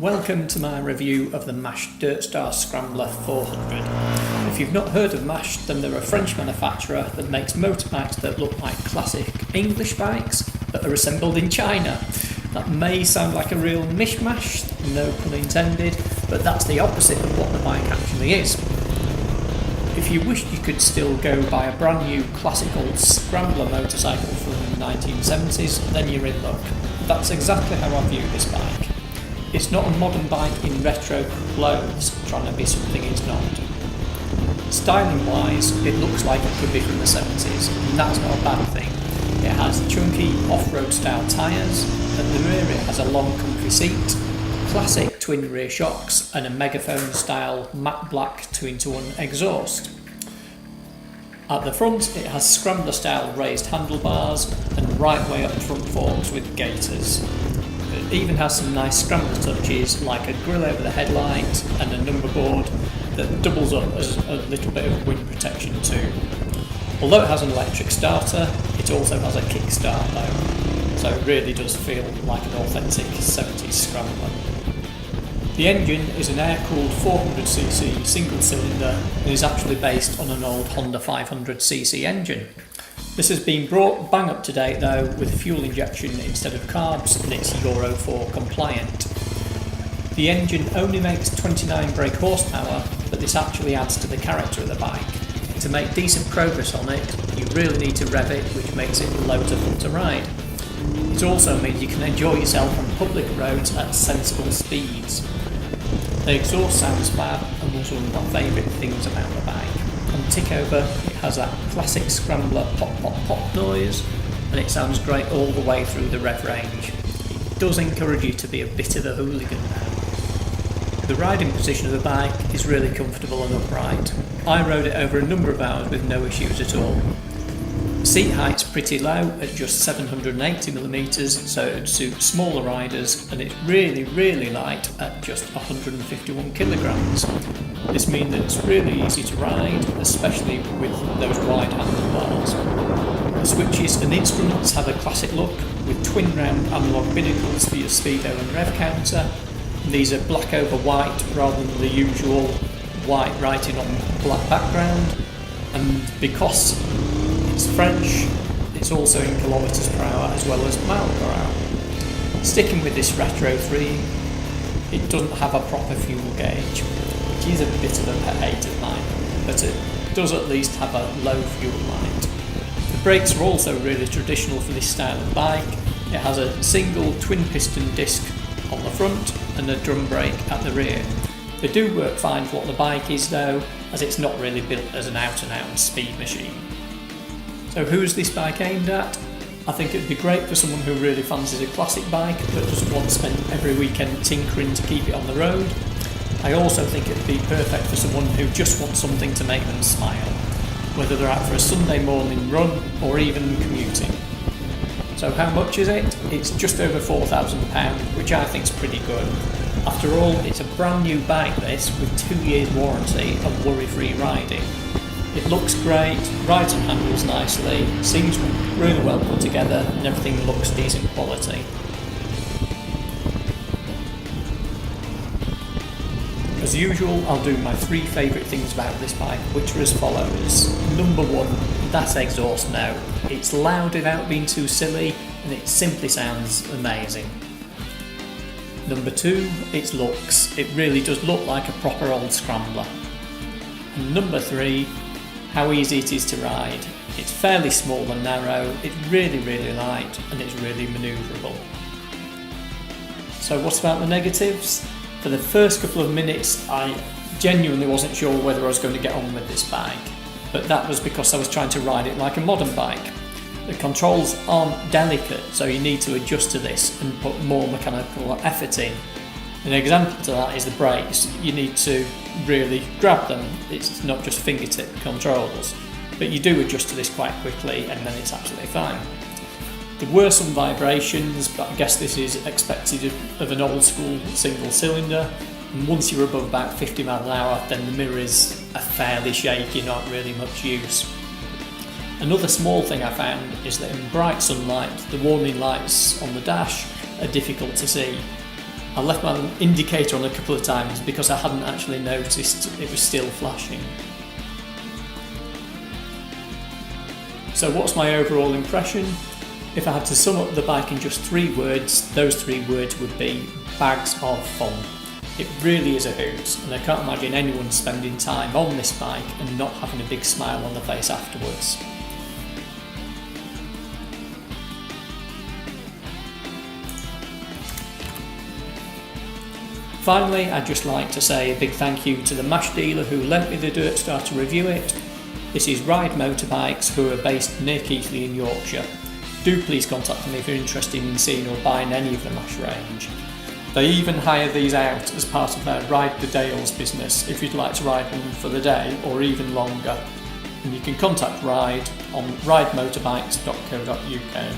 Welcome to my review of the Mash Dirtstar Scrambler 400. If you've not heard of Mash, then they're a French manufacturer that makes motorbikes that look like classic English bikes that are assembled in China. That may sound like a real mishmash, no pun intended, but that's the opposite of what the bike actually is. If you wished you could still go buy a brand new classic old Scrambler motorcycle from the 1970s, then you're in luck. That's exactly how I view this bike. It's not a modern bike in retro clothes, trying to be something it's not. Styling wise, it looks like it could be from the 70s, and that's not a bad thing. It has chunky off-road style tyres, at the rear it has a long comfy seat, classic twin rear shocks and a megaphone style matte black 2-in-1 exhaust. At the front it has Scrambler style raised handlebars and right way up front forks with gaiters. It even has some nice Scrambler touches like a grille over the headlight and a number board that doubles up as a little bit of wind protection too. Although it has an electric starter, it also has a kickstart though, so it really does feel like an authentic 70s Scrambler. The engine is an air-cooled 400cc single cylinder and is actually based on an old Honda 500cc engine. This has been brought bang up to date though with fuel injection instead of carbs, and it's Euro 4 compliant. The engine only makes 29 brake horsepower, but this actually adds to the character of the bike. To make decent progress on it, you really need to rev it, which makes it loads of fun to ride. It also means you can enjoy yourself on public roads at sensible speeds. The exhaust sounds fab and was one of my favourite things about the bike. On tick over, it has that classic Scrambler pop pop pop noise, and it sounds great all the way through the rev range. It does encourage you to be a bit of a hooligan now. The riding position of the bike is really comfortable and upright. I rode it over a number of hours with no issues at all. Seat height's pretty low at just 780mm, so it suits smaller riders, and it's really light at just 151kg. This means that it's really easy to ride, especially with those wide handlebars. The switches and instruments have a classic look with twin round analog binnacles for your speedo and rev counter. These are black over white rather than the usual white writing on black background, and because it's French, it's also in kilometres per hour as well as mile per hour. Sticking with this retro theme, it doesn't have a proper fuel gauge, which is a bit of a pet hate of mine, but it does at least have a low fuel light. The brakes are also really traditional for this style of bike. It has a single twin piston disc on the front and a drum brake at the rear. They do work fine for what the bike is though, as it's not really built as an out-and-out speed machine. So who's this bike aimed at? I think it'd be great for someone who really fancies a classic bike but doesn't want to spend every weekend tinkering to keep it on the road. I also think it'd be perfect for someone who just wants something to make them smile, whether they're out for a Sunday morning run or even commuting. So how much is it? It's just over £4,000, which I think is pretty good. After all, it's a brand new bike this, with 2 years warranty and worry-free riding. It looks great, rides and handles nicely, seems really well put together, and everything looks decent quality. As usual, I'll do my 3 favourite things about this bike, which are as follows. Number 1, that exhaust note. It's loud without being too silly, and it simply sounds amazing. Number 2, its looks. It really does look like a proper old Scrambler. And number 3, how easy it is to ride. It's fairly small and narrow, it's really light, and it's really manoeuvrable. So what about the negatives? For the first couple of minutes I genuinely wasn't sure whether I was going to get on with this bike, but that was because I was trying to ride it like a modern bike. The controls aren't delicate, so you need to adjust to this and put more mechanical effort in. An example to that is the brakes. You need to really grab them, it's not just fingertip controls, but you do adjust to this quite quickly and then it's absolutely fine. There were some vibrations, but I guess this is expected of an old school single cylinder, and once you're above about 50 miles an hour then the mirrors are fairly shaky, not really much use. Another small thing I found is that in bright sunlight the warning lights on the dash are difficult to see. I left my indicator on a couple of times because I hadn't actually noticed it was still flashing. So what's my overall impression? If I had to sum up the bike in just 3 words, those 3 words would be bags of fun. It really is a hoot, and I can't imagine anyone spending time on this bike and not having a big smile on their face afterwards. Finally, I'd just like to say a big thank you to the Mash dealer who lent me the dirtstar to review it. This is Ride Motorbikes, who are based near Keighley in Yorkshire. Do please contact them if you're interested in seeing or buying any of the Mash range. They even hire these out as part of their Ride the Dales business if you'd like to ride them for the day or even longer. And you can contact Ride on ridemotorbikes.co.uk.